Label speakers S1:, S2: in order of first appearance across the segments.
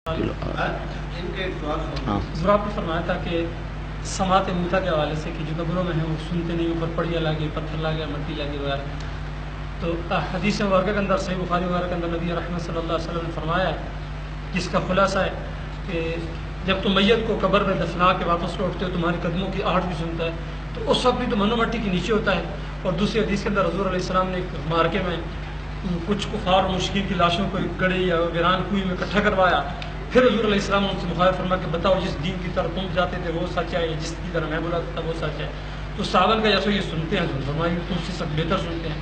S1: آپ نے فرمایا تھا کہ سماعت موتا کے حوالے سے کہ جو قبروں میں ہیں وہ سنتے نہیں، اوپر پڑیا لگے، پتھر لگے، مٹی لگے وغیرہ. تو حدیث مبارکہ کے اندر صحیح بخاری وغیرہ کے اندر نبی رحمت صلی اللہ علیہ وسلم نے فرمایا ہے، جس کا خلاصہ ہے کہ جب تم میت کو قبر میں دفنا کے واپس لوٹتے ہو تمہارے قدموں کی آہٹ بھی سنتا ہے، تو اس وقت بھی تو منو مٹی کے نیچے ہوتا ہے. اور دوسری حدیث کے اندر حضور علیہ السلام نے ایک مارکے میں کچھ کفار و مشرکین کی لاشوں کو ایک گڑھے یا ویران کنویں میں اکٹھا کروایا. پھر حضور علیہ السلام نے ان سے مخاطب فرمایا کہ بتاؤ جس دین کی طرف تم جاتے تھے وہ سچ ہے، جس کی طرف میں بلاتا تھا وہ سچ ہے. تو صحابہ کا جیسے یہ سنتے ہیں فرمایا کہ تم سے سب بہتر سنتے ہیں.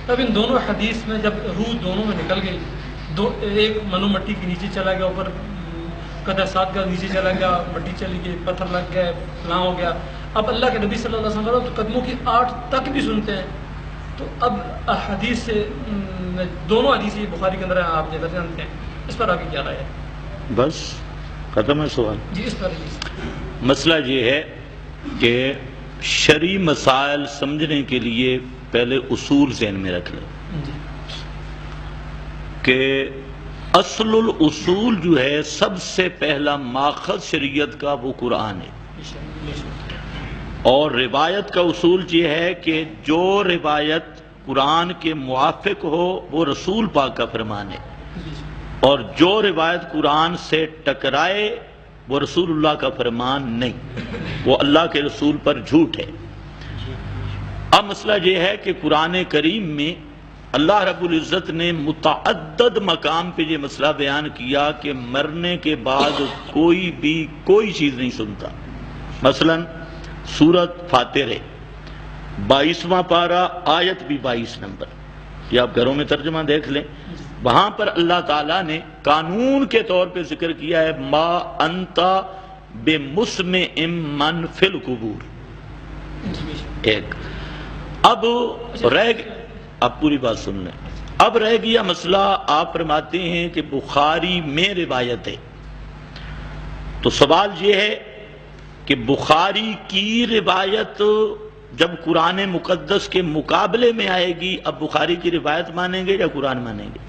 S1: تب ان دونوں حدیث میں جب روح دونوں میں نکل گئی، ایک منو مٹی کے نیچے چلا گیا، اوپر قدر سات کا نیچے چلا گیا، مٹی چلی گئی، پتھر لگ گئے، فلاں ہو گیا. اب اللہ کے نبی صلی اللہ علیہ وسلم تو قدموں کی آٹھ تک بھی سنتے ہیں. تو اب حدیث سے دونوں حدیث بخاری کے اندر ہیں، آپ جیسا جانتے ہیں، اس پر آپ کی کیا رائے ہے؟
S2: بس ختم ہے سوال.
S1: جی اس پر
S2: مسئلہ یہ ہے کہ شرعی مسائل سمجھنے کے لیے پہلے اصول ذہن میں رکھ لیں
S1: جی.
S2: کہ اصل الاصول جو ہے سب سے پہلا ماخذ شریعت کا وہ قرآن ہے، اور روایت کا اصول یہ ہے کہ جو روایت قرآن کے موافق ہو وہ رسول پاک کا فرمان ہے، اور جو روایت قرآن سے ٹکرائے وہ رسول اللہ کا فرمان نہیں، وہ اللہ کے رسول پر جھوٹ ہے. اب مسئلہ یہ ہے کہ قرآن کریم میں اللہ رب العزت نے متعدد مقام پہ یہ مسئلہ بیان کیا کہ مرنے کے بعد کوئی چیز نہیں سنتا. مثلا سورت فاتر 22واں پارہ آیت بھی 22 نمبر، یہ آپ گھروں میں ترجمہ دیکھ لیں. وہاں پر اللہ تعالیٰ نے قانون کے طور پہ ذکر کیا ہے ما انت بمسمع من فی القبور. ایک اب پوری بات سن لیں. اب رہ گیا مسئلہ، آپ فرماتے ہیں کہ بخاری میں روایت ہے، تو سوال یہ ہے کہ بخاری کی روایت جب قرآن مقدس کے مقابلے میں آئے گی، اب بخاری کی روایت مانیں گے یا قرآن مانیں گے؟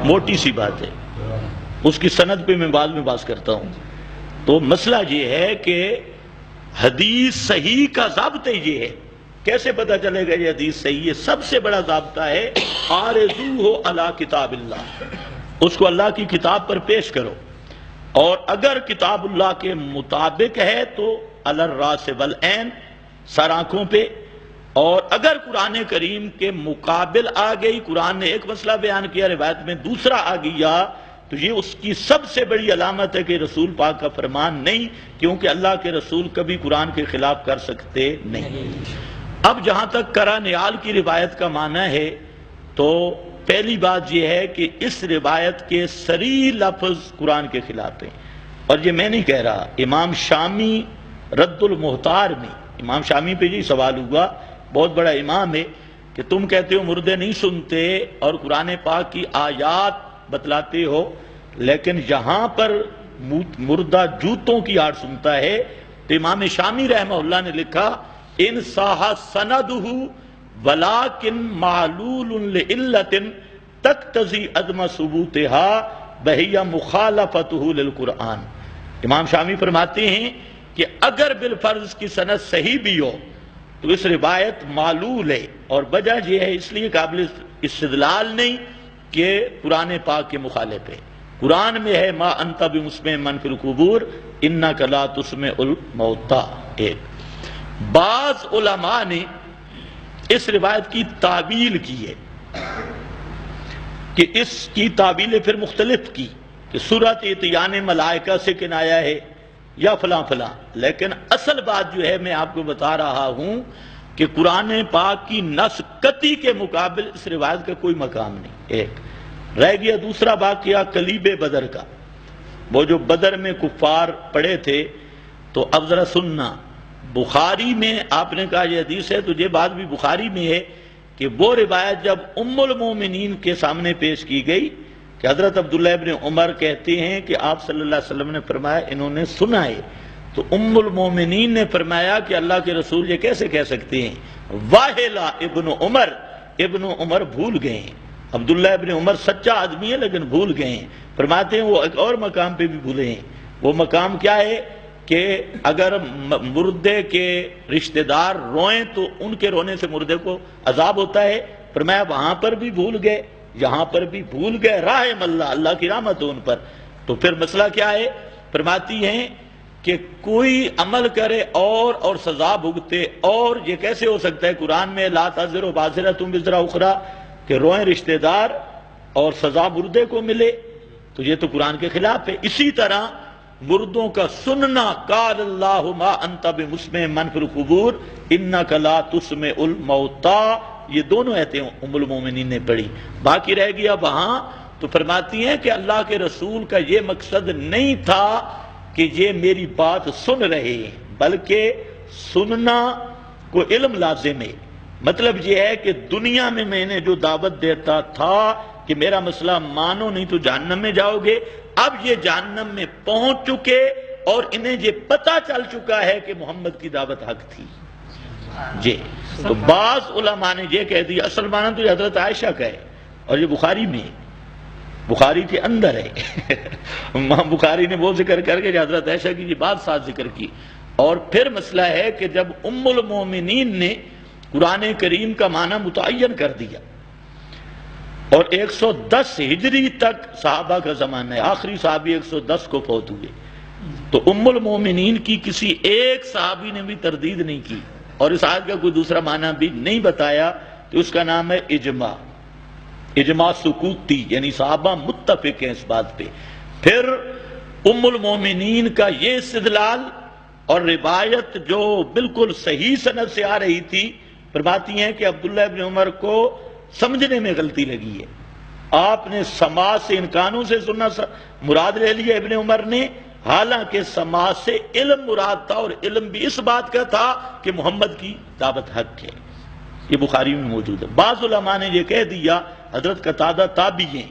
S2: موٹی سی بات ہے، اس کی سند پہ میں بعد میں بات کرتا ہوں. تو مسئلہ یہ ہے کہ حدیث صحیح کا ضابطہ یہ ہے. کیسے پتہ چلے گا یہ حدیث صحیح ہے؟ سب سے بڑا ضابطہ ہے آرزو علی کتاب اللہ، اس کو اللہ کی کتاب پر پیش کرو، اور اگر کتاب اللہ کے مطابق ہے تو علی الراس والعین، سر آنکھوں پہ. اور اگر قرآن کریم کے مقابل آ گئی، قرآن نے ایک مسئلہ بیان کیا، روایت میں دوسرا آ گیا، تو یہ اس کی سب سے بڑی علامت ہے کہ رسول پاک کا فرمان نہیں، کیونکہ اللہ کے رسول کبھی قرآن کے خلاف کر سکتے نہیں. اب جہاں تک کرا نیال کی روایت کا معنی ہے، تو پہلی بات یہ ہے کہ اس روایت کے صریح لفظ قرآن کے خلاف ہیں. اور یہ میں نہیں کہہ رہا، امام شامی رد المحتار میں امام شامی پہ یہی سوال ہوا، بہت بڑا امام ہے، کہ تم کہتے ہو مردے نہیں سنتے اور قرآن پاک کی آیات بتلاتے ہو، لیکن یہاں پر مردہ جوتوں کی آڑ سنتا ہے. تو امام شامی رحمہ اللہ نے لکھا ان صاح سندہ ولکن معلول لعلت تقتضی عدم ثبوتها بہی مخالفتہ للقرآن. امام شامی فرماتے ہیں کہ اگر بالفرض کی سند صحیح بھی ہو تو اس روایت معلول ہے، اور وجہ یہ ہے اس لیے قابل استدلال نہیں کہ قرآن پاک کے مخالف ہے. قرآن میں ہے ما انت بمسمع من فی القبور انک لا تسمع الموتى. ایک بعض علماء نے اس روایت کی تعویل کی ہے کہ اس کی تعویل پھر مختلف کی کہ سورۃ اتیان ملائکہ سے کنایا ہے یا فلاں فلاں، لیکن اصل بات جو ہے میں آپ کو بتا رہا ہوں کہ قرآن پاک کی نص قطعی کے مقابل اس روایت کا کوئی مقام نہیں. ایک رہ گیا دوسرا واقعہ کلیب بدر کا، وہ جو بدر میں کفار پڑے تھے. تو اب ذرا سننا، بخاری میں آپ نے کہا یہ حدیث ہے، تو یہ بات بھی بخاری میں ہے کہ وہ روایت جب ام المومنین کے سامنے پیش کی گئی کہ حضرت عبداللہ ابن عمر کہتے ہیں کہ آپ صلی اللہ علیہ وسلم نے فرمایا انہوں نے سنا ہے، تو ام المومنین نے فرمایا کہ اللہ کے رسول یہ کیسے کہہ سکتے ہیں؟ واہلا ابن عمر بھول گئے ہیں. عبداللہ ابن عمر سچا آدمی ہے لیکن بھول گئے ہیں. فرماتے ہیں وہ ایک اور مقام پہ بھی بھولے ہیں. وہ مقام کیا ہے کہ اگر مردے کے رشتہ دار روئیں تو ان کے رونے سے مردے کو عذاب ہوتا ہے. فرمایا وہاں پر بھی بھول گئے, یہاں پر بھی بھول گئے. رحم اللہ, اللہ کی رحمت ہو ان پر. تو پھر مسئلہ کیا ہے؟ فرماتی ہیں کہ کوئی عمل کرے اور سزا بھگتے, اور یہ کیسے ہو سکتا ہے؟ قرآن میں لا تزر وازرۃ وزر اخری, کہ روئیں رشتہ دار اور سزا مردے کو ملے, تو یہ تو قرآن کے خلاف ہے. اسی طرح مردوں کا سننا, قال اللہ ما انت بمسمع من فی القبور انک لا تسمع الموتى, یہ دونوں آیتیں ام المومنین نے پڑھی. باقی رہ گیا وہاں, تو فرماتی ہیں کہ اللہ کے رسول کا یہ مقصد نہیں تھا کہ یہ میری بات سن رہے ہیں, بلکہ سننا کو علم لازم ہے. مطلب یہ ہے کہ دنیا میں میں نے جو دعوت دیتا تھا کہ میرا مسئلہ مانو نہیں تو جہنم میں جاؤ گے, اب یہ جہنم میں پہنچ چکے اور انہیں یہ پتہ چل چکا ہے کہ محمد کی دعوت حق تھی. جی تو بعض علماء نے یہ کہہ دیا, اصل معنی تو یہ حضرت عائشہ کا ہے, اور یہ بخاری میں, بخاری کے اندر ہے. بخاری نے وہ ذکر کر کے حضرت عائشہ کی یہ بات ساتھ ذکر کی. اور پھر مسئلہ ہے کہ جب ام المومنین نے قرآن کریم کا معنی متعین کر دیا, اور 110 ہجری تک صحابہ کا زمانہ ہے, آخری صحابی 110 کو فوت ہوئے, تو ام المومنین کی کسی ایک صحابی نے بھی تردید نہیں کی, اور اس آیت کا کوئی دوسرا معنی بھی نہیں بتایا. تو اس کا نام ہے اجماع, اجماع سکوتی, یعنی صحابہ متفق ہیں اس بات پہ. پھر ام المومنین کا یہ استدلال اور روایت جو بالکل صحیح سند سے آ رہی تھی, فرماتی ہیں کہ عبداللہ ابن عمر کو سمجھنے میں غلطی لگی ہے. آپ نے سماع سے, ان کانوں سے سننا مراد لے لیا ابن عمر نے, حالانکہ سماع سے علم مراد تھا, اور علم بھی اس بات کا تھا کہ محمد کی دعوت حق ہے. یہ بخاری میں موجود ہے. بعض علماء نے یہ کہہ دیا, حضرت قتادہ تابعی ہیں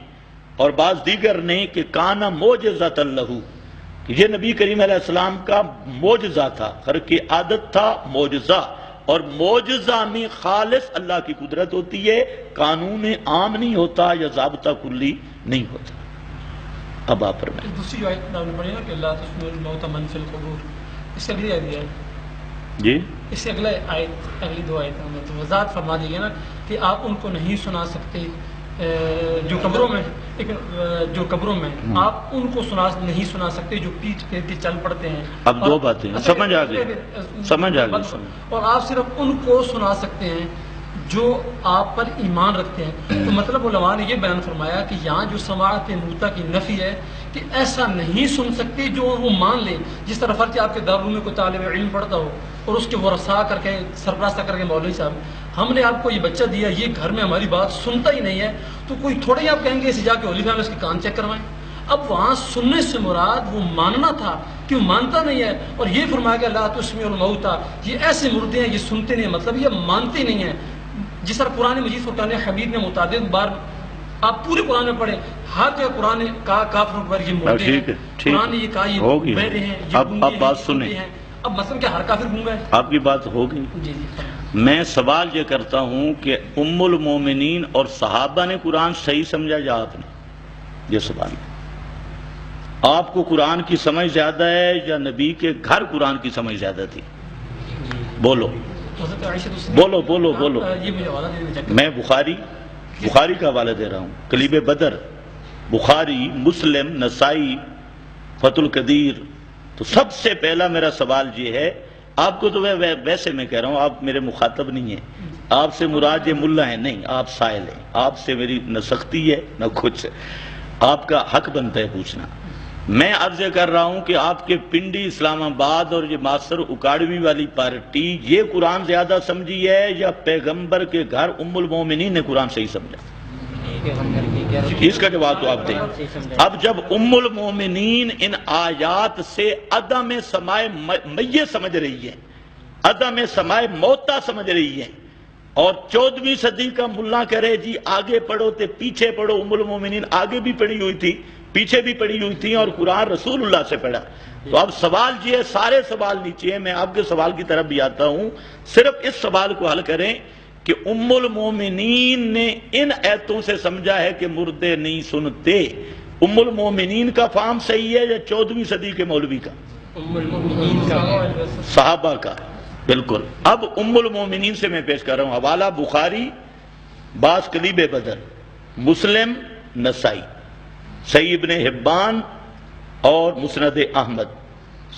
S2: اور بعض دیگر نے, کہ کانا معجزۃ لہ, کہ یہ نبی کریم علیہ السلام کا معجزہ تھا, خرق عادت تھا معجزہ, اور معجزہ میں خالص اللہ کی قدرت ہوتی ہے, قانون عام نہیں ہوتا یا ضابطہ کلی نہیں ہوتا. اب آپ فرمائیں.
S1: دوسری جو آیت نام نے پڑھی نا کہ لا تسمع الموت من فی القبور, اس سے اگلی آیت ہے
S2: جی,
S1: اس سے اگلی دو آیتیں میں تو وضاحت فرما دی گئی نا کہ آپ ان کو نہیں سنا سکتے جو قبروں میں, جو قبروں میں آپ ان کو نہیں سنا سکتے جو پیٹ پھیر کے چل پڑتے ہیں.
S2: اب دو باتیں سمجھ آ گئی, سمجھ آ گئی.
S1: اور آپ صرف ان کو سنا سکتے ہیں جو آپ پر ایمان رکھتے ہیں. تو مطلب علماء نے یہ بیان فرمایا کہ یہاں جو سماعت موتی کی نفی ہے کہ ایسا نہیں سن سکتے جو وہ مان لیں. جس طرح فرض آپ کے دارالعلوم میں کوئی طالب علم پڑھتا ہو اور اس کے ورثاء کر کے سرپرستہ کر کے مولوی صاحب ہم نے آپ کو یہ بچہ دیا, یہ گھر میں ہماری بات سنتا ہی نہیں ہے, تو کوئی تھوڑے ہی آپ کہیں گے اسے جا کے اولی صاحب اس کے کان چیک کروائیں. اب وہاں سننے سے مراد وہ ماننا تھا کہ وہ مانتا نہیں ہے, اور یہ فرمایا کہ لا تسمع الموتى, یہ ایسے مردے ہیں یہ سنتے نہیں ہیں, مطلب یہ مانتے نہیں ہیں. جس طرح قرآن مجید فرقان حمید نے متعدد بار, آپ پورے قرآن میں پڑھیں, ہر جگہ قرآن نے کہا کافروں پر یہ مردے ہیں, قرآن نے یہ کہا یہ بہرے ہیں, یہ
S2: اب بات سنیں.
S1: اب مثلا کیا ہر کافر گونگا ہے؟
S2: آپ کی بات ہوگی.
S1: جی
S2: میں سوال یہ کرتا ہوں کہ ام المومنین اور صحابہ نے قرآن صحیح سمجھا یا آپ نے؟ یہ سوال. آپ کو قرآن کی سمجھ زیادہ ہے یا نبی کے گھر قرآن کی سمجھ زیادہ تھی؟ بولو بولو بولو بولو. میں بخاری کا حوالہ دے رہا ہوں, کلیب بدر, بخاری, مسلم, نسائی, فتح القدیر. تو سب سے پہلا میرا سوال یہ ہے, آپ کو تو ویسے میں کہہ رہا ہوں, آپ میرے مخاطب نہیں ہیں, آپ سے مراد یہ ملا ہے نہیں, آپ سائل ہیں, آپ سے میری نہ سختی ہے نہ کچھ, آپ کا حق بنتا ہے پوچھنا. میں عرض کر رہا ہوں کہ آپ کے پنڈی, اسلام آباد اور یہ ماسر اکاڑوی والی پارٹی یہ قرآن زیادہ سمجھی ہے یا پیغمبر کے گھر ام المومنین نے قرآن صحیح سمجھا؟ اس کا جواب تو آپ دیں. اب جب ام المومنین ان آیات سے عدم سماع میت سمجھ رہی ہے, عدم سماع موتا سمجھ رہی ہے, اور 14ویں صدی کا ملا کرے جی آگے پڑھو تے پیچھے پڑھو, ام المومنین آگے بھی پڑھی ہوئی تھی پیچھے بھی پڑھی ہوئی تھی اور قرآن رسول اللہ سے پڑھا. تو اب سوال یہ ہے, سارے سوال نیچے ہیں, میں آپ کے سوال کی طرف بھی آتا ہوں, صرف اس سوال کو حل کریں کہ ام المومنین نے ان ایتوں سے سمجھا ہے کہ مردے نہیں سنتے. ام المومنین کا فہم صحیح ہے یا 14ویں صدی کے مولوی کا؟
S3: ام المؤمنین کا
S2: صحابہ کا. بالکل. اب ام المومنین سے میں پیش کر رہا ہوں حوالہ بخاری، باز کلیب بدر، مسلم، نسائی، صحیح ابن حبان اور مسند احمد،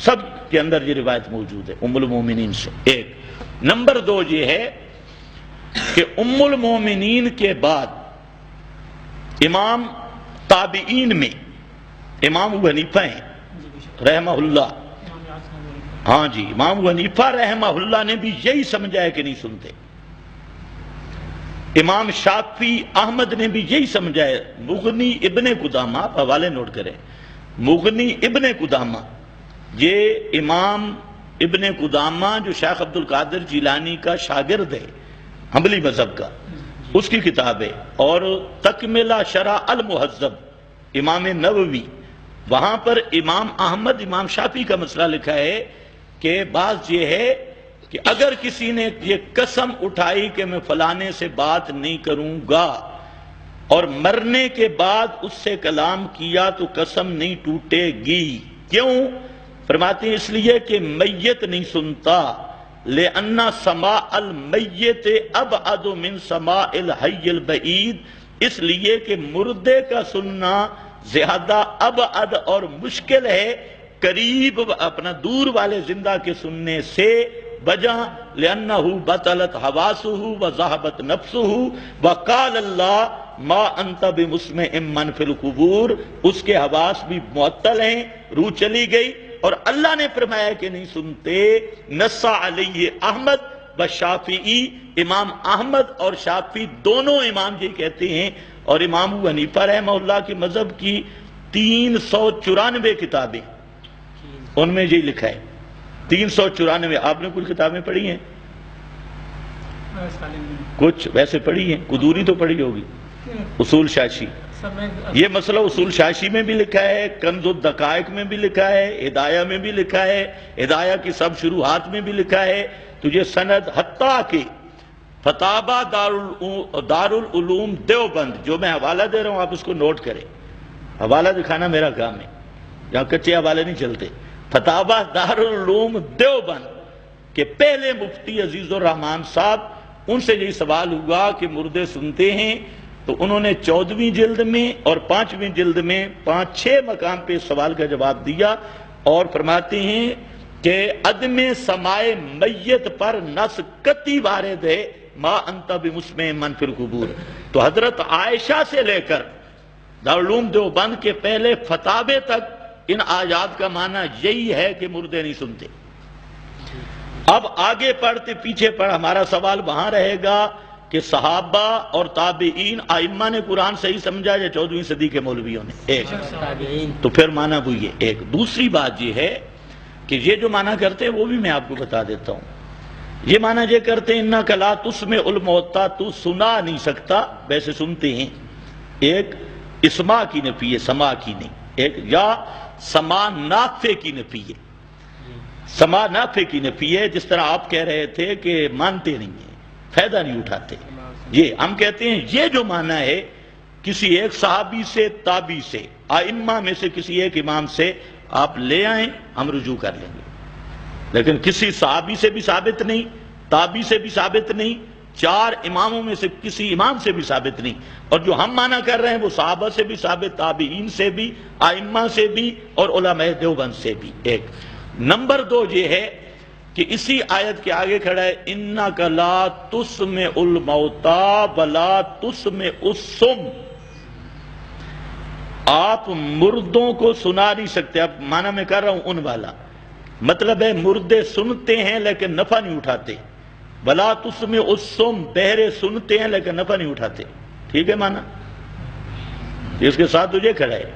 S2: سب کے اندر یہ روایت موجود ہے ام المومنین سے. ایک. نمبر 2 یہ ہے کہ ام المومنین کے بعد امام تابعین میں امام ابو حنیفہ ہیں رحمہ اللہ. ہاں جی، امام ابو حنیفہ رحمہ اللہ نے بھی یہی سمجھا ہے کہ نہیں سنتے. امام شافعی احمد نے بھی یہی سمجھا ہے. مغنی ابن قدامہ، آپ حوالے نوٹ کریں، مغنی ابن قدامہ، یہ امام ابن قدامہ جو شیخ عبد القادر جیلانی کا شاگرد ہے حنبلی مذہب کا، اس کی کتاب ہے. اور تکملہ شرح المہذب امام نووی، وہاں پر امام احمد امام شافعی کا مسئلہ لکھا ہے کہ بعض یہ ہے کہ اگر کسی نے یہ قسم اٹھائی کہ میں فلانے سے بات نہیں کروں گا اور مرنے کے بعد اس سے کلام کیا تو قسم نہیں ٹوٹے گی. کیوں؟ فرماتے ہیں اس لیے کہ میت نہیں سنتا، لأن سماع المیت ابعد من سماع الحی البعید، اس لیے کہ مردے کا سننا زیادہ ابعد اور مشکل ہے قریب اپنا دور والے زندہ کے سننے سے. وجہ لأنه بطلت حواسه وذهبت نفسه وقال اللہ ما انت بمسمع من فی القبور، اس کے حواس بھی معطل ہیں، روح چلی گئی، اور اللہ نے فرمایا کہ نہیں سنتے. نص علیہ احمد و شافعی، امام احمد اور شافعی دونوں امام یہ کہتے ہیں. اور امام ابو حنیفہ رحمہ اللہ کے مذہب کی 394 کتابیں، ان میں یہ لکھا ہے 394. آپ نے کچھ کتابیں پڑھی ہیں؟ کچھ ویسے پڑھی ہیں، قدوری تو پڑھی ہوگی، اصول شاشی. یہ مسئلہ اصول شاشی میں بھی لکھا ہے، کنز الدقائق میں بھی لکھا ہے، ہدایہ میں بھی لکھا ہے، ہدایہ کی سب شروحات میں بھی لکھا ہے. تو یہ سند حتیٰ کہ فتاوی دارالعلوم دیوبند، جو میں حوالہ دے رہا ہوں آپ اس کو نوٹ کریں، حوالہ دکھانا میرا کام ہے، یہاں کچے حوالے نہیں چلتے. فتاوی دارالعلوم دیوبند کے پہلے مفتی عزیز الرحمان صاحب، ان سے یہی سوال ہوا کہ مردے سنتے ہیں، تو انہوں نے 14ویں جلد میں اور 5ویں جلد میں 5-6 مقام پہ سوال کا جواب دیا، اور فرماتے ہیں کہ عدم سماع میت پر نص قطعی وارد ہے، ما انت بمسمع من فی القبور. تو حضرت عائشہ سے لے کر دارالعلوم دیوبند کے پہلے فتاوے تک ان آیات کا معنی یہی ہے کہ مردے نہیں سنتے. اب آگے پڑھتے پیچھے پڑھ ہمارا سوال وہاں رہے گا کہ صحابہ اور تابعین ائمہ نے قرآن صحیح سمجھا یا 14ویں صدی کے مولویوں نے؟ ایک. تو پھر معنی وہ یہ ایک. دوسری بات یہ ہے کہ یہ جو معنی کرتے ہیں وہ بھی میں آپ کو بتا دیتا ہوں. یہ معنی یہ کرتے ہیں انک لا تسمع الموتیٰ، تو سنا نہیں سکتا، ویسے سنتے ہیں. ایک اسماع کی نفی ہے، سماع کی نہیں. ایک یا سماع نافع کی نفی ہے، سماع نافع کی نفی ہے. جس طرح آپ کہہ رہے تھے کہ مانتے نہیں ہیں، فائدہ نہیں اٹھاتے. یہ ہم کہتے ہیں یہ جو معنی ہے کسی ایک صحابی سے، تابعی سے، ائمہ میں سے کسی ایک امام سے آپ لے آئیں، ہم رجوع کر لیں گے. لیکن کسی صحابی سے بھی ثابت نہیں، تابعی سے بھی ثابت نہیں، 4 اماموں میں سے کسی امام سے بھی ثابت نہیں. اور جو ہم معنی کر رہے ہیں وہ صحابہ سے بھی ثابت، تابعین سے بھی، ائمہ سے بھی، اور علماء دیوبند سے بھی. ایک. نمبر 2 یہ ہے کہ اسی آیت کے آگے کھڑا ہے انک لا تسمع الموتیٰ ولا تسمع الصم، آپ مردوں کو سنا نہیں سکتے. اب معنی میں کر رہا ہوں ان والا، مطلب ہے مردے سنتے ہیں لیکن نفع نہیں اٹھاتے. ولا تسمع الصم، بہرے سنتے ہیں لیکن نفع نہیں اٹھاتے. ٹھیک ہے معنی؟ اس کے ساتھ تجھے کھڑا ہے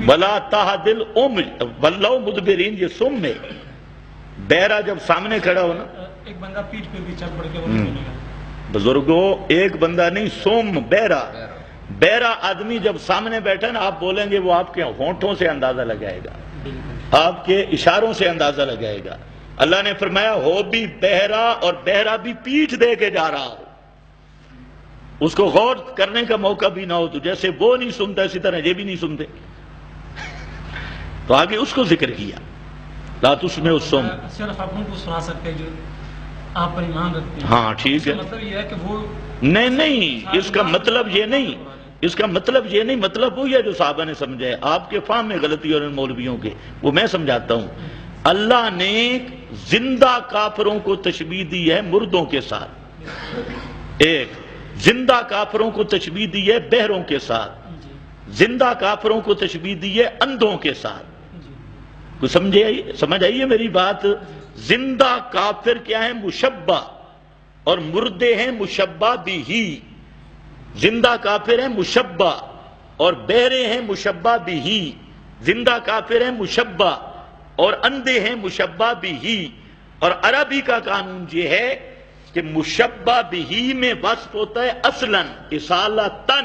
S2: ولا تہد العمي ولوا مدبرین. یہ سم میں بہرا جب سامنے کھڑا ہو نا،
S1: ایک بندہ پیٹھ پہ بھی چل پڑ کے
S2: بزرگوں، ایک بندہ نہیں، سم بہرا. بہرا آدمی جب سامنے بیٹھا نا، آپ بولیں گے وہ آپ کے ہونٹوں سے اندازہ لگائے گا، آپ کے اشاروں سے اندازہ لگائے گا. اللہ نے فرمایا ہو بھی بہرا اور بہرا بھی پیٹھ دے کے جا رہا ہو، اس کو غور کرنے کا موقع بھی نہ ہو، تو جیسے وہ نہیں سنتا اسی طرح یہ بھی نہیں سنتے، تو آگے اس کو ذکر کیا لا تسمع الصم۔
S1: صرف آپ ان کو سنا سکتے ہیں جو آپ پر ایمان رکھتے ہیں۔
S2: ہاں ٹھیک ہے،
S1: مطلب یہ ہے کہ وہ
S2: نہیں اس کا مطلب یہ نہیں، اس کا مطلب یہ نہیں، مطلب وہی ہے جو صحابہ نے سمجھا ہے، آپ کے فہم میں غلطی اور ان مولویوں کے، وہ میں سمجھاتا ہوں۔ اللہ نے زندہ کافروں کو تشبیہ دی ہے مردوں کے ساتھ، ایک زندہ کافروں کو تشبیہ دی ہے بہروں کے ساتھ، زندہ کافروں کو تشبیہ دی ہے اندھوں کے ساتھ۔ کوئی سمجھ آئی ہے میری بات؟ زندہ کافر کیا ہے؟ مشبہ، اور مردے ہیں مشبہ بھی۔ زندہ کافر ہیں مشبہ اور بہرے ہیں مشبہ بھی، زندہ کافر ہیں مشبہ اور اندھے ہیں مشبہ بھی۔ اور عربی کا قانون یہ ہے کہ مشبہ بھی میں وصف ہوتا ہے اصلاً اصالتاً،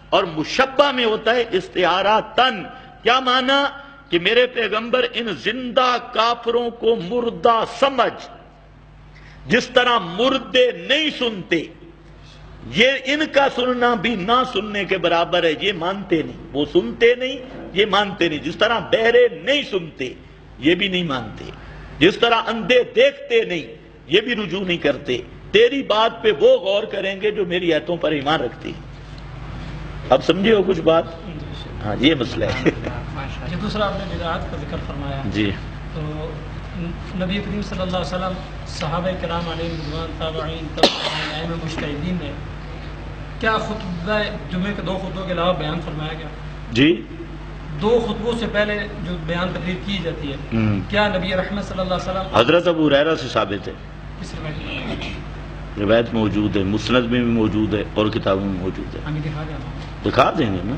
S2: اور مشبہ میں ہوتا ہے استعارتاً۔ کیا معنی؟ کہ میرے پیغمبر ان زندہ کافروں کو مردہ سمجھ، جس طرح مردے نہیں سنتے، یہ ان کا سننا بھی نہ سننے کے برابر ہے، یہ مانتے نہیں، وہ سنتے نہیں یہ مانتے نہیں، جس طرح بہرے نہیں سنتے یہ بھی نہیں مانتے، جس طرح اندھے دیکھتے نہیں یہ بھی رجوع نہیں کرتے، تیری بات پہ وہ غور کریں گے جو میری آیتوں پر ایمان رکھتے ہیں۔ اب سمجھے ہو کچھ بات؟ ہاں یہ مسئلہ ہے۔
S1: یہ دوسرا آپ نے بدعات کا ذکر فرمایا،
S2: جی
S1: تو نبی کریم صلی اللہ علیہ وسلم، صحابہ کرام علیہ رضوان، تابعین، ائمہ مجتہدین نے کیا خطبہ جمعے کے 2 خطبوں کے علاوہ بیان فرمایا گیا؟
S2: جی
S1: 2 خطبوں سے پہلے جو بیان تقریر کی جاتی ہے، کیا نبی رحمت صلی اللہ علیہ وسلم
S2: حضرت ابو ہریرہ سے ثابت ہے،
S1: کس روایت
S2: روایت موجود ہے، مسند میں بھی موجود ہے اور کتابوں میں موجود ہے،
S1: ہمیں دکھا دیں؟
S2: دکھا دیں گے نا،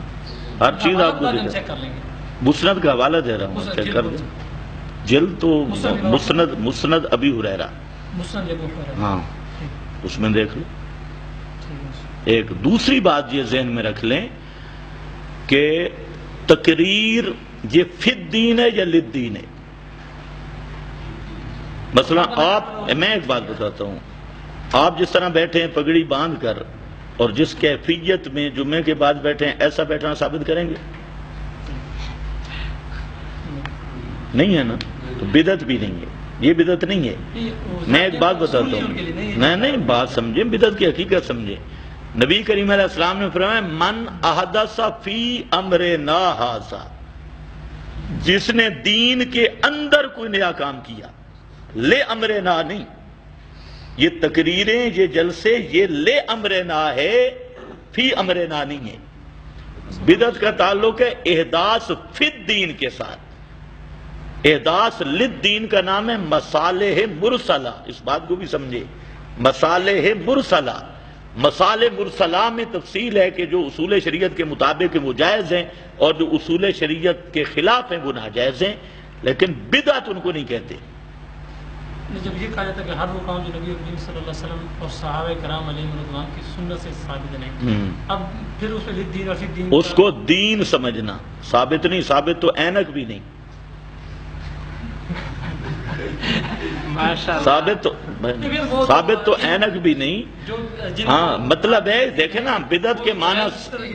S2: ہر چیز آپ کو
S1: ہم
S2: دکھا۔
S1: چیک کر لیں گے۔
S2: مسند کا حوالہ دے رہا ہوں، چیک کر دیں۔ جلد تو مسند ابی ہریرہ،
S1: مسند ابو ہریرہ،
S2: ہاں اس میں دیکھ لو۔ ایک دوسری بات یہ ذہن میں رکھ لیں کہ تقریر یہ فی الدین ہے یا للدین ہے؟ مثلا آپ، میں ایک بات بتاتا ہوں، آپ جس طرح بیٹھے ہیں پگڑی باندھ کر اور جس کیفیت میں جمعے کے بعد بیٹھے ہیں، ایسا بیٹھنا ثابت کریں گے؟ نہیں ہے نا، تو بدعت بھی نہیں ہے، یہ بدعت نہیں ہے۔ میں ایک بات بتاتا ہوں، نہیں بات سمجھیں، بدعت کی حقیقت سمجھیں۔ نبی کریم علیہ السلام نے فرمایا من احدث فی امرنا ھذا، جس نے دین کے اندر کوئی نیا کام کیا، لے امرنا نہیں، یہ تقریریں یہ جلسے یہ لے امرنا ہے، فی امرنا نہیں ہے۔ بدعت کا تعلق ہے احداث فی الدین کے ساتھ، احداث للدین کا نام ہے مصالح مرسلہ، اس بات کو بھی سمجھے، مصالح مرسلہ۔ مصالح مرسلہ میں تفصیل ہے کہ جو اصول شریعت کے مطابق وہ جائز ہیں اور جو اصول شریعت کے خلاف ہیں وہ ناجائز ہیں، لیکن بدعت ان کو نہیں کہتے۔
S1: جب یہ کہا جاتا ہے کہ ہر وہ کام جو نبی کریم صلی اللہ علیہ وسلم اور صحابہ کرام علیہ رضوان کی سنت سے ثابت نہیں، اب پھر اس میں دین اور دین
S2: اس کو دین سمجھنا، ثابت نہیں، ثابت تو اینک بھی نہیں، ثابت تو اینک بھی نہیں۔ ہاں مطلب ہے دیکھیں نا، بدعت کے معنی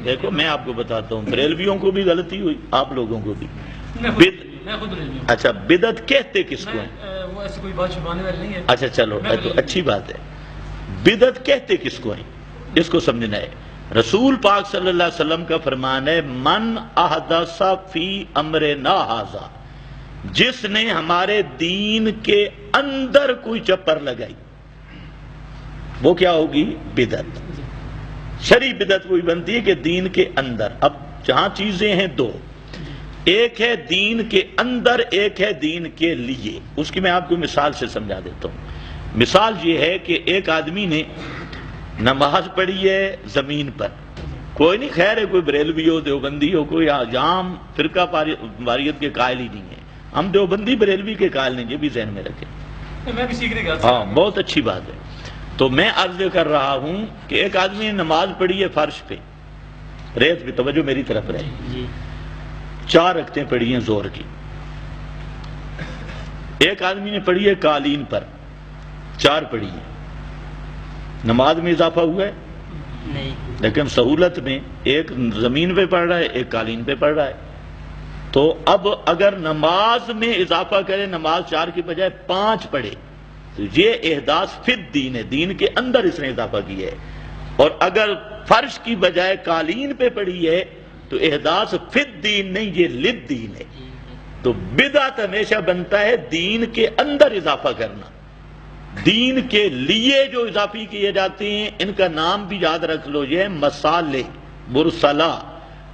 S2: دیکھو، میں آپ کو بتاتا ہوں، بریلویوں کو بھی غلطی ہوئی، آپ لوگوں کو بھی۔ اچھا بدعت کہتے کس کو ہیں؟
S1: وہ ایسی کوئی بات چھپانے والی نہیں ہے۔
S2: اچھا چلو تو اچھی بات ہے، بدعت کہتے کس کو ہیں اس کو سمجھنا ہے۔ رسول پاک صلی اللہ علیہ وسلم کا فرمان ہے من احدث فی امرنا ھذا، جس نے ہمارے دین کے اندر کوئی چپر لگائی، وہ کیا ہوگی؟ بدعت۔ شرعی بدعت وہی بنتی ہے کہ دین کے اندر۔ اب جہاں چیزیں ہیں 2، ایک ہے دین کے اندر، ایک ہے دین کے لیے۔ اس کی میں آپ کو مثال سے سمجھا دیتا ہوں۔ مثال یہ ہے کہ ایک آدمی نے نماز پڑھی ہے زمین پر، کوئی نہیں، خیر ہے، کوئی بریلوی ہو، دیوبندی ہو، کوئی جام فرقہ واریت کے قائل ہی نہیں ہے، ہم دیوبندی بریلوی کے قائل نہیں، یہ بھی ذہن میں رکھیں۔
S1: میں بھی سیکھنے کا،
S2: ہاں بہت اچھی بات ہے۔ تو میں عرض کر رہا ہوں کہ ایک آدمی نے نماز پڑھی ہے فرش پہ، ریت پہ، توجہ میری طرف رہے، 4 رکعتیں پڑھی ہیں زور کی، ایک آدمی نے پڑھی ہے قالین پر، 4 پڑھی ہے، نماز میں اضافہ ہوا ہے
S3: نہیں،
S2: لیکن سہولت میں ایک زمین پہ پڑھ رہا ہے، ایک قالین پہ پڑھ رہا ہے. تو اب اگر نماز میں اضافہ کرے، نماز 4 کی بجائے 5 پڑھے، تو یہ احداث فی الدین ہے، دین کے اندر اس نے اضافہ کیا ہے. اور اگر فرش کی بجائے قالین پہ پڑھی ہے تو احداث فی الدین نہیں، یہ للدین ہے. تو بدعت ہمیشہ بنتا ہے دین کے اندر اضافہ کرنا. دین کے لیے جو اضافی کیے جاتے ہیں ان کا نام بھی یاد رکھ لو، یہ ہے مصالح مرسلہ.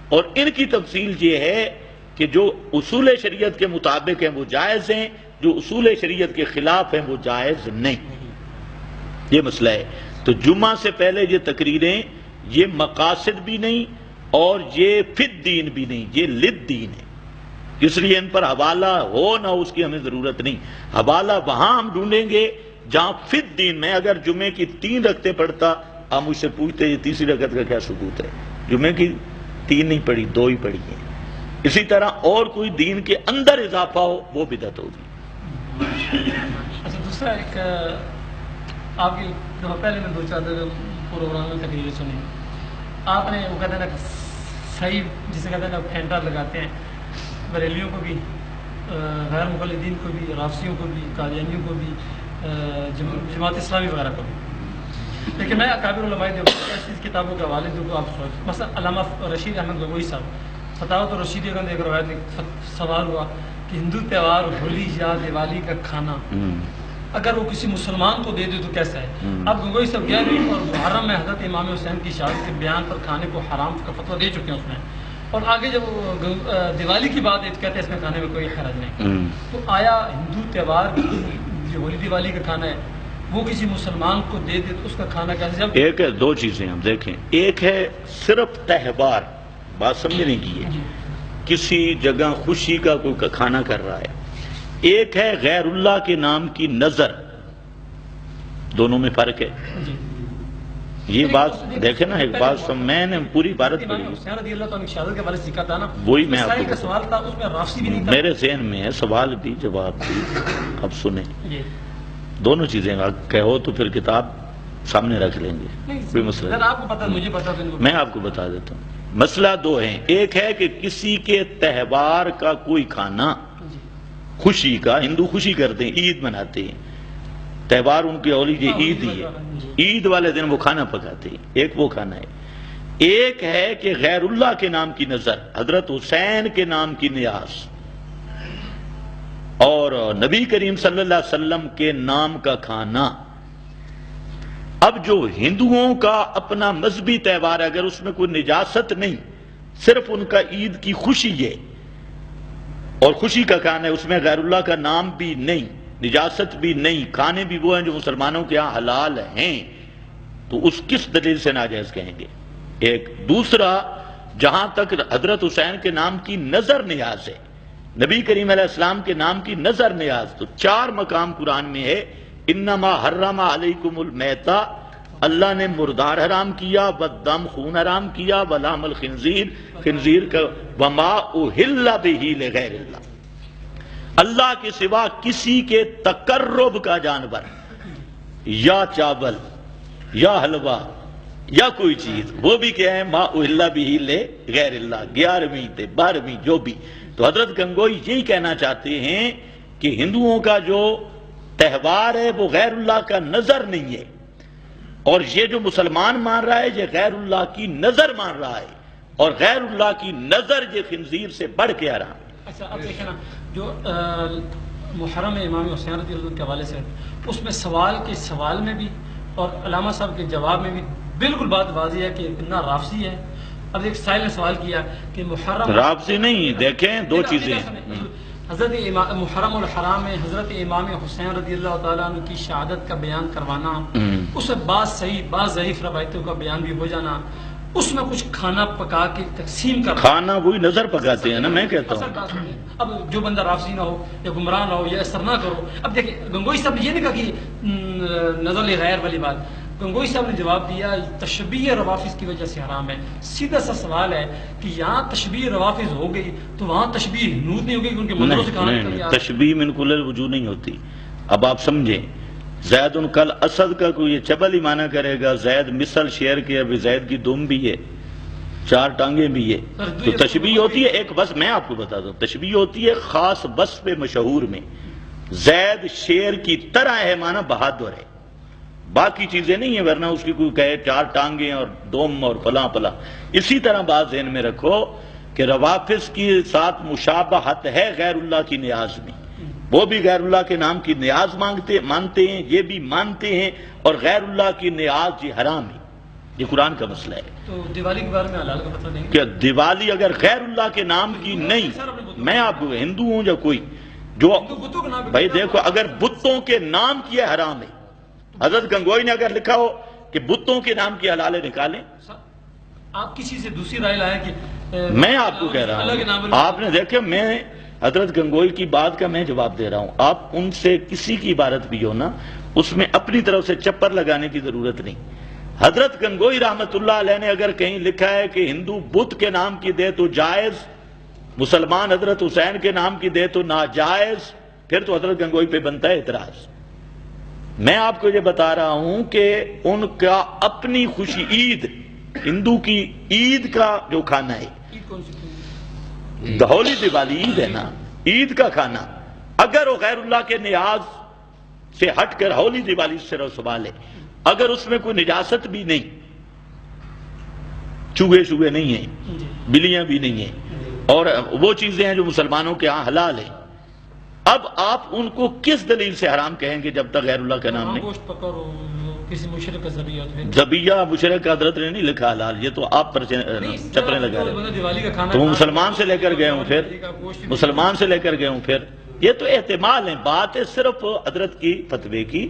S2: اور ان کی تفصیل یہ ہے کہ جو اصول شریعت کے مطابق ہیں وہ جائز ہیں، جو اصول شریعت کے خلاف ہیں وہ جائز نہیں. یہ مسئلہ ہے. تو جمعہ سے پہلے یہ تقریریں یہ مقاصد بھی نہیں اور یہ فی الدین بھی نہیں، یہ للدین ہے. اس لیے ان پر حوالہ ہو نہ ہو اس کی ہمیں ضرورت نہیں. حوالہ وہاں ہم ڈھونڈیں گے جہاں فی الدین. میں اگر جمعے کی 3 رکعتیں پڑھتا، آپ مجھ سے پوچھتے یہ تیسری رکعت کا کیا ثبوت ہے؟ جمعے کی 3 نہیں پڑھی، 2 ہی پڑھی ہیں. اسی طرح اور کوئی دین کے اندر اضافہ ہو وہ بدعت ہوگی.
S1: اچھا، دوسرا ایک آپ کی پہلے میں 2-4 پروگرام میں تقریر سنی، آپ نے وہ کہتے ہیں نا صحیح جسے کہتے ہیں نا پھینٹا لگاتے ہیں بریلیوں کو بھی، غیر مقلدین کو بھی، رافضیوں کو بھی، قادیانیوں کو بھی، جماعت اسلامی وغیرہ کو بھی. لیکن میں اکابر علماء دیوبند ایسی کتابوں کے حوالے دوں آپ سوچ، مثلا علامہ رشید احمد گنگوئی صاحب فتاوت الرشیدیہ کا ایک روایت میں سوال ہوا کہ ہندو تہوار ہولی یا دیوالی کا کھانا اگر وہ کسی مسلمان کو دے دے تو کیسا ہے؟ اب گنگوئی صاحب 11ویں اور محرم میں حضرت امام حسین کی شہادت کے بیان پر کھانے کو حرام کا فتویٰ دے چکے ہیں اس میں. اور آگے جب دیوالی کی بات کہتے ہیں اس میں کھانے میں کوئی حرج نہیں. تو آیا ہندو تہوار جو ہولی دیوالی کا کھانا ہے وہ کسی مسلمان کو دے دے تو اس کا کھانا کیسے؟ جب
S2: ایک ہے 2 چیزیں ہم دیکھیں. ایک ہے صرف تہوار، بات سمجھنے کی ہے، کسی جگہ خوشی کا کوئی کھانا کر رہا ہے. ایک ہے غیر اللہ کے نام کی نظر، دونوں میں فرق ہے. یہ بات دیکھیں نا، ایک بات میں نے پوری عبارت پڑھی، وہی میں آپ کو
S1: سوال تھا اس میں رافضی بھی نہیں تھا.
S2: میرے ذہن میں ہے، سوال بھی جواب بھی. اب سنیں دونوں چیزیں، کہو تو پھر کتاب سامنے رکھ لیں گے، کوئی مسئلہ نہیں.
S1: آپ کو پتا مجھے پتا،
S2: میں آپ کو بتا دیتا ہوں. مسئلہ 2 ہیں. ایک ہے کہ کسی کے تہوار کا کوئی کھانا، خوشی کا، ہندو خوشی کرتے ہیں، عید مناتے ہیں، تہوار ان کی اولی یہ عید ہی ہے، عید والے دن وہ کھانا پکاتے ہیں. ایک وہ کھانا ہے. ایک ہے کہ غیر اللہ کے نام کی نظر، حضرت حسین کے نام کی نیاز اور نبی کریم صلی اللہ علیہ وسلم کے نام کا کھانا. اب جو ہندوؤں کا اپنا مذہبی تہوار ہے، اگر اس میں کوئی نجاست نہیں، صرف ان کا عید کی خوشی ہے اور خوشی کا کھانا ہے، اس میں غیر اللہ کا نام بھی نہیں، نجاست بھی نہیں، کھانے بھی وہ ہیں جو مسلمانوں کے ہاں حلال ہیں، تو اس کس دلیل سے ناجائز کہیں گے؟ ایک. دوسرا، جہاں تک حضرت حسین کے نام کی نظر نیاز ہے، نبی کریم علیہ السلام کے نام کی نظر نیاز، تو 4 مقام قرآن میں ہے. انما حرم علیکم المیتہ، اللہ نے مردار حرام کیا، والدم خون حرام کیا، ولحم الخنزیر، خنزیر کا، وما اہل بہ لغیر اللہ، اللہ کے سوا کسی کے تقرب کا جانور یا چاول یا حلوہ یا کوئی چیز، وہ بھی کیا ہے؟ ما اہل بہ لغیر اللہ. 11ویں تے 12ویں جو بھی. تو حضرت گنگوئی یہی کہنا چاہتے ہیں کہ ہندوؤں کا جو تہوار ہے وہ غیر اللہ کا نظر نہیں ہے، اور یہ جو مسلمان مان رہا ہے یہ غیر اللہ کی نظر مان رہا ہے، اور غیر اللہ کی نظر یہ خنزیر سے بڑھ کے آ رہا ہے.
S1: اچھا، اب دیکھیں نا جو محرم امام حسین رضی اللہ عنہ کے حوالے سے اس میں سوال کے سوال میں بھی اور علامہ صاحب کے جواب میں بھی بالکل بات واضح ہے کہ اتنا رافضی ہے. اب ایک سائل نے سوال کیا کہ محرم
S2: رافضی نہیں، دیکھیں 2 چیزیں.
S1: حضرت محرم الحرام میں حضرت امام حسین رضی اللہ تعالیٰ عنہ کی شہادت کا بیان کروانا، اس میں بعض صحیح بعض ضعیف روایتوں کا بیان بھی ہو جانا، اس میں کچھ کھانا پکا کے تقسیم کرنا،
S2: کھانا وہی نظر پکاتے ہیں نا، میں کہتا ہوں.
S1: اب جو بندہ رافضی نہ ہو یا گمراہ نہ ہو یا ایسا نہ کرو. اب دیکھیں گنگوئی صاحب نے یہ نہیں کہا کہ نظر غیر والی بات، گنگوئی صاحب نے جواب دیا تشبیہ روافظ کی وجہ سے حرام ہے. سیدھا سا سوال ہے کہ یہاں تشبیہ روافظ ہو گئی تو وہاں تشبیہ ہنود نہیں ہو گئی کیونکہ مندروں سے کھانا نکل گیا.
S2: تشبیہ من کل الوجوہ نہیں ہوتی. اب آپ سمجھیں زید کل اسد کا کوئی یہ چبل ہی مانا کرے گا. زید مثل شعر کے ابھی زید کی دم بھی ہے 4 ٹانگیں بھی ہے. تو تشبیہ ہوتی ہے ایک بس میں آپ کو بتا دوں تشبیہ ہوتی ہے خاص بس پہ مشہور میں. زید شیر کی طرح ہے مانا بہادر ہے باقی چیزیں نہیں ہیں ورنہ اس کی کوئی کہے 4 ٹانگیں اور دوم اور فلاں فلاں. اسی طرح بات ذہن میں رکھو کہ روافظ کی ساتھ مشابہت ہے غیر اللہ کی نیاز میں. وہ بھی غیر اللہ کے نام کی نیاز مانتے ہیں یہ بھی مانتے ہیں اور غیر اللہ کی نیاز یہ حرام ہے. یہ قرآن کا مسئلہ ہے.
S1: تو دیوالی کے بارے میں حلال کا پتہ نہیں
S2: کہ دیوالی اگر غیر اللہ کے نام کی نہیں میں آپ کو ہندو ہوں یا کوئی جو بھائی دیکھو اگر بتوں کے نام کی ہے حرام ہے. حضرت گنگوئی نے اگر لکھا ہو کہ بتوں کے نام کی حلال نکالیں
S1: آپ کسی سے دوسری رائے لائے کہ
S2: میں آپ کو کہہ رہا ہوں آپ نے دیکھے میں حضرت گنگوئی کی بات کا میں جواب دے رہا ہوں. آپ ان سے کسی کی عبارت بھی ہو نا اس میں اپنی طرف سے چپر لگانے کی ضرورت نہیں. حضرت گنگوئی رحمت اللہ علیہ نے اگر کہیں لکھا ہے کہ ہندو بت کے نام کی دے تو جائز مسلمان حضرت حسین کے نام کی دے تو ناجائز پھر تو حضرت گنگوئی پہ بنتا ہے اعتراض. میں آپ کو یہ بتا رہا ہوں کہ ان کا اپنی خوشی عید ہندو کی عید کا جو کھانا ہے ہولی دیوالی عید ہے نا عید کا کھانا اگر وہ غیر اللہ کے نیاز سے ہٹ کر ہولی دیوالی سے سوال ہے اگر اس میں کوئی نجاست بھی نہیں چوہے نہیں ہیں بلیاں بھی نہیں ہیں اور وہ چیزیں ہیں جو مسلمانوں کے ہاں حلال ہیں اب آپ ان کو کس دلیل سے حرام کہیں گے جب تک غیر اللہ کا نام نہیں
S1: کسی مشرک کا
S2: ذبیہ مشرک حضرت نے نہیں لکھا حلال یہ تو آپ پر چپریں لگا رہے تو وہ مسلمان سے لے کر گئے ہوں پھر یہ تو احتمال ہیں بات ہے صرف حضرت کی فتوے کی.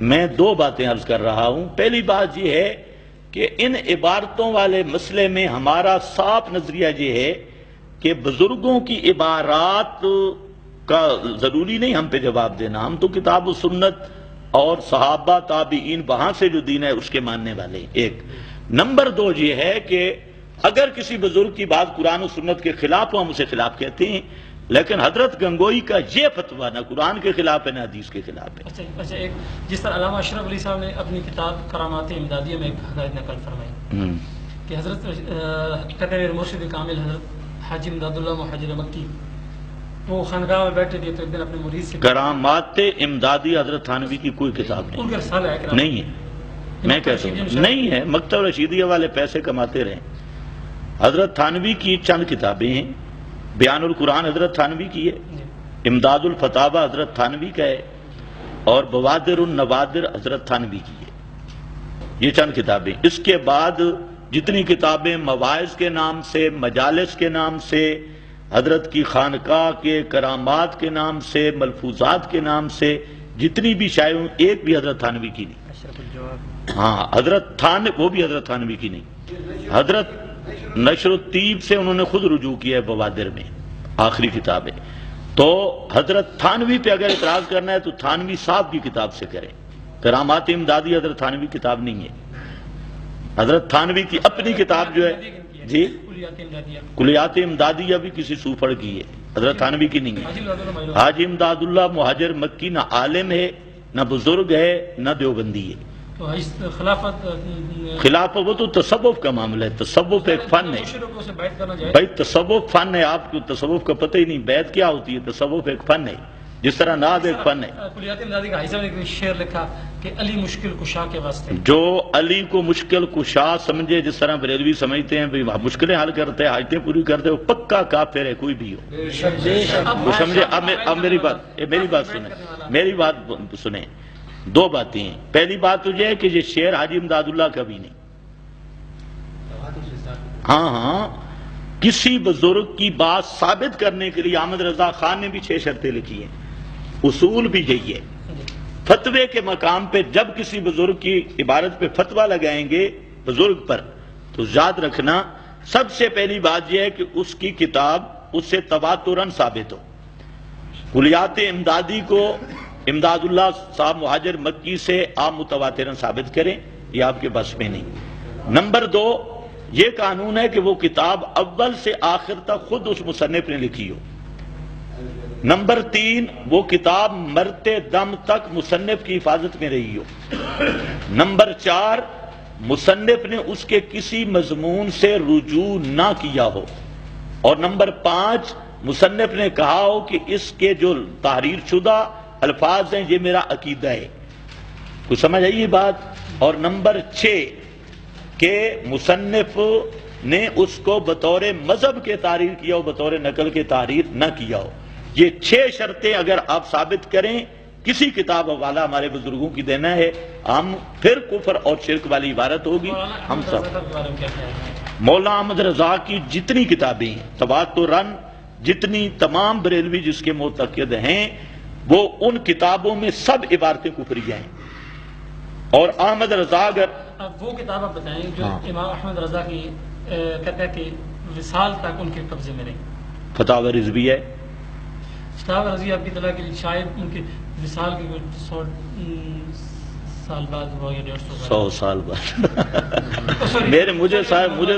S2: میں 2 باتیں عرض کر رہا ہوں. پہلی بات یہ ہے کہ ان عبارتوں والے مسئلے میں ہمارا صاف نظریہ یہ ہے کہ بزرگوں کی عبارات کا ضروری نہیں ہم پہ جواب دینا. ہم تو کتاب و سنت اور صحابہ تابعین وہاں سے جو دین ہے اس کے ماننے والے ہیں. ایک نمبر 2 یہ ہے کہ اگر کسی بزرگ کی بات قرآن و سنت کے خلاف ہو ہم اسے خلاف کہتے ہیں لیکن حضرت گنگوئی کا یہ فتویٰ نہ قرآن کے خلاف ہے نہ حدیث کے خلاف ہے.
S1: اچھا ایک جس طرح علامہ اشرف علی صاحب نے اپنی کتاب کرامات امدادیہ میں ایک ہدایت نقل فرمائی کہ حضرت کہتے ہیں مرشد کامل حضرت حاجی امداد اللہ مہاجر مکی وہ خانقاہ میں بیٹھے تھے تو ایک دن اپنے مرید سے
S2: کرامات امدادی حضرت تھانوی کی کوئی کتاب نہیں ہے میں کہتا ہوں نہیں ہے. مکتب رشیدیہ والے پیسے کماتے رہے. حضرت تھانوی کی چند کتابیں ہیں. بیان القرآن حضرت تھانوی کی ہے امداد الفتاوی حضرت تھانوی کا ہے اور بوادر النوادر حضرت تھانوی کی ہے. یہ چند کتابیں. اس کے بعد جتنی کتابیں مواعظ کے نام سے مجالس کے نام سے حضرت کی خانقاہ کے کرامات کے نام سے ملفوظات کے نام سے جتنی بھی شائع ایک بھی حضرت تھانوی کی نہیں. ہاں حضرت وہ بھی حضرت تھانوی کی نہیں. حضرت نشر الطیب سے انہوں نے خود رجوع کیا ہے بوادر میں آخری کتاب ہے. تو حضرت تھانوی پہ اگر اعتراض کرنا ہے تو تھانوی صاحب کی کتاب سے کریں. کرامات امدادی حضرت تھانوی کتاب نہیں ہے. حضرت تھانوی کی اپنی کتاب جو ہے جی کلیات امدادیہ بھی کسی سوفڑ کی ہے حضرت تھانوی کی نہیں ہے. حاجی امداد اللہ مہاجر مکی نہ عالم ہے نہ بزرگ ہے نہ دیوبندی ہے. خلافت وہ تو تصوف کا معاملہ ہے. تصوف ایک فن ہے بھائی تصوف فن ہے. آپ کو تصوف کا پتہ ہی نہیں بیعت کیا ہوتی ہے. تصوف ایک فن ہے جس طرح ناز ایک فن ہے.
S1: کلیات امدادی کا حصہ نے شعر لکھا کہ علی مشکل کشا کے واسطے
S2: جو علی کو مشکل کشا سمجھے جس طرح بریلوی سمجھتے ہیں مشکلیں حل کرتے ہیں حاجتیں پوری کرتے ہیں وہ پکا کافر ہے کوئی بھی ہو وہ سمجھے. اب میری بات سنیں. 2 باتیں ہیں. پہلی بات تو یہ ہے کہ یہ شعر حاجی امداد اللہ کا بھی نہیں. ہاں کسی بزرگ کی بات ثابت کرنے کے لیے احمد رضا خان نے بھی 6 شرطیں لکھی ہیں. اصول بھی یہی ہے. فتوے کے مقام پہ جب کسی بزرگ کی عبارت پہ فتویٰ لگائیں گے بزرگ پر تو یاد رکھنا سب سے پہلی بات یہ ہے کہ اس کی کتاب اس سے تواتراً ثابت ہو. کلیات امدادی کو امداد اللہ صاحب مہاجر مکی سے آپ متواتراً ثابت کریں. یہ آپ کے بس میں نہیں۔ نمبر 2، یہ قانون ہے کہ وہ کتاب اول سے آخر تک خود اس مصنف نے لکھی ہو۔ نمبر 3، وہ کتاب مرتے دم تک مصنف کی حفاظت میں رہی ہو۔ نمبر 4، مصنف نے اس کے کسی مضمون سے رجوع نہ کیا ہو۔ اور نمبر 5، مصنف نے کہا ہو کہ اس کے جو تحریر شدہ الفاظ ہیں یہ میرا عقیدہ ہے۔ کچھ سمجھ آئی یہ بات؟ اور نمبر 6، کہ مصنف نے اس کو بطور مذہب کے تحریر کیا ہو، بطور نقل کے تحریر نہ کیا ہو۔ یہ 6 شرطیں اگر آپ ثابت کریں کسی کتاب والا ہمارے بزرگوں کی دینا ہے، ہم پھر کفر اور شرک والی عبارت ہوگی ہم سب۔ مولانا احمد رضا کی جتنی کتابیں ہیں تواترن، جتنی تمام بریلوی جس کے معتقد ہیں، وہ ان کتابوں میں سب عبارتیں کفریہ ہیں۔ اور احمد رضا اگر
S1: اب وہ کتاب آپ بتائیں جو امام احمد رضا کی کہتا ہے کہ وصال تک ان کے قبضے میں رہی۔
S2: فتاوی رضوی ہے،
S1: فتاوی رضویہ ابی طلع کی شاید ان کے وصال کے 100 سال بعد ہوا یا
S2: 100 سال بعد مجھے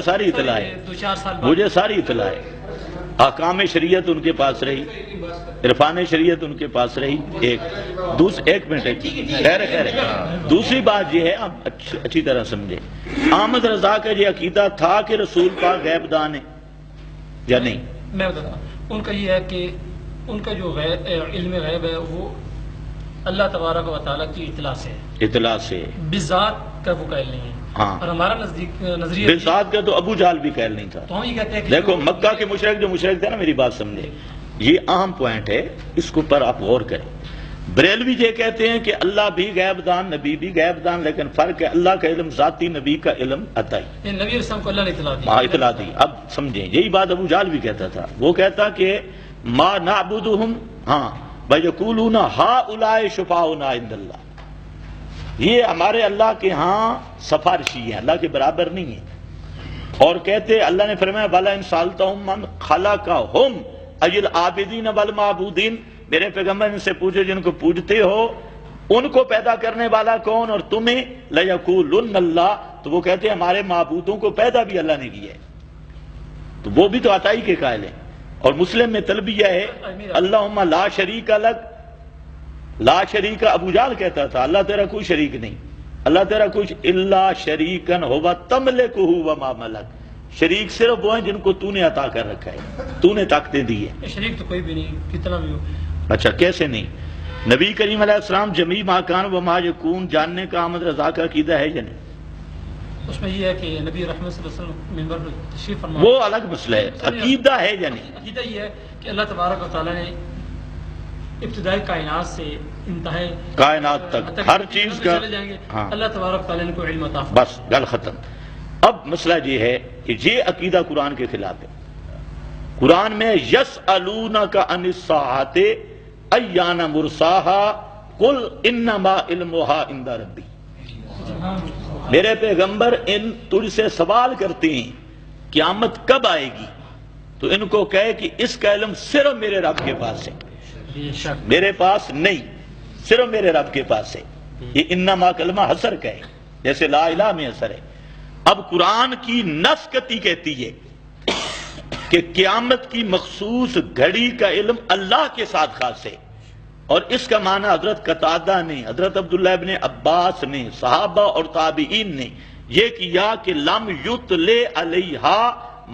S2: ساری اطلاع ہے،
S1: 2-4 سال بعد
S2: مجھے ساری اطلاع ہے۔ احکام شریعت ان کے پاس رہی، عرفان شریعت ان کے پاس رہی۔ ایک منٹ خیر دوسری بات یہ ہے، آپ اچھی طرح سمجھے، احمد رضا کا یہ عقیدہ تھا کہ رسول پاک غیب دان ہے یا نہیں؟
S1: میں بتاتا ہوں، ان کا یہ ہے کہ ان کا جو علم غیب ہے وہ اللہ تبارک و تعالیٰ کی اطلاع سے بذات کا وہ قائل نہیں ہے۔
S2: ہاں،
S1: اور ہمارا نظریہ
S2: بذات کا تو ابو جہل بھی قائل نہیں تھا۔
S1: تو ہم یہ کہتے ہیں کہ
S2: دیکھو مکہ کے مشرک جو مشرک تھے نا، میری بات سمجھے، یہ اہم پوائنٹ ہے، اس کے اوپر آپ غور کریں۔ بریلوی یہ کہتے ہیں کہ اللہ بھی غیب دان، نبی بھی غیب دان، لیکن فرق ہے اللہ کا علم ذاتی، نبی کا علم عطائی۔
S1: نبی علیہ السلام کو اللہ نے اطلاع دی۔
S2: ہاں اطلاع دی۔ اب سمجھیں، یہی بات ابو جہل بھی کہتا تھا، وہ کہتا کہ ما نعبدہم ویقولون ہؤلاء شفاعنا عند اللہ، یہ ہمارے اللہ کے ہاں سفارشی ہیں، اللہ کے برابر نہیں ہیں۔ اور کہتے اللہ نے فرمایا بلا ان سالتہم من خلقہم اجل عابدین والمعبودین، میرے پیغمبر ان سے پوچھو جن کو پوجتے ہو ان کو پیدا کرنے والا کون، اور تمہیں لیقولن اللہ، تو وہ کہتے ہیں ہمارے معبودوں کو پیدا بھی اللہ نے کیا ہے، تو وہ بھی تو عطائی کے قائل ہیں۔ اور مسلم میں تلبیہ ہے اللہم لا شریک لک، لا شریک، ابو جہل کہتا تھا اللہ تیرا کوئی شریک نہیں، اللہ تیرا کچھ الا شریکن ہوا تملکہ وما ملک، شریک صرف وہ ہیں جن کو تو نے عطا کر رکھا ہے، تو نے طاقتیں دی ہے۔
S1: شریک تو کوئی بھی نہیں، کتنا بھی ہو۔
S2: اچھا کیسے نہیں؟ نبی کریم علیہ السلام جمیع ما کان وما یکون جاننے کا احمد رضا کا عقیدہ ہے یا نہیں؟
S1: اس میں یہ ہے کہ نبی رحمت صلی اللہ علیہ وسلم منبر پر تشریف فرما،
S2: وہ الگ مسئلہ ہے، عقیدہ ہے یا نہیں؟
S1: عقیدہ یہ ہے کہ اللہ تبارک و تعالیٰ نے ابتدائی کائنات سے انتہائی
S2: کائنات تک ہر چیز کا،
S1: چلے جائیں گے،
S2: ہاں
S1: اللہ تبارک و تعالیٰ نے کوئی علم عطا فرمایا۔
S2: بس گل ختم۔ اب مسئلہ یہ ہے کہ یہ عقیدہ قرآن کے خلاف ہے۔ قرآن میں یسألونک عن الساعۃ ایان مرساها قل انما علمها عند ربی، میرے پیغمبر ان تجھ سے سوال کرتے ہیں قیامت کب آئے گی، تو ان کو کہے کہ اس کا علم صرف میرے رب کے پاس ہے، میرے پاس نہیں، صرف میرے رب کے پاس ہے۔ یہ انما کلمہ حصر کا ہے، جیسے لا الہ میں حصر ہے۔ اب قرآن کی نص کتی کہتی ہے کہ قیامت کی مخصوص گھڑی کا علم اللہ کے ساتھ خاص ہے، اور اس کا معنی حضرت قتادہ نے، حضرت عبداللہ ابن عباس نے، صحابہ اور تابعین نے یہ کیا کہ لم یطلع علیہا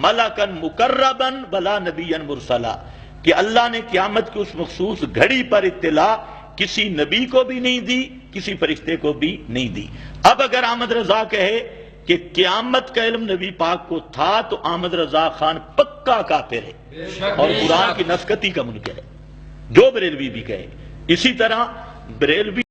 S2: ملکا مقربا ولا نبیا مرسلا، کہ اللہ نے قیامت کی اس مخصوص گھڑی پر اطلاع کسی نبی کو بھی نہیں دی، کسی فرشتے کو بھی نہیں دی۔ اب اگر احمد رضا کہے کہ قیامت کا علم نبی پاک کو تھا تو احمد رضا خان پکا کافر ہے اور قرآن کی نسکتی کا منکر ہے، جو بریلوی بھی کہے۔ اسی طرح بریلوی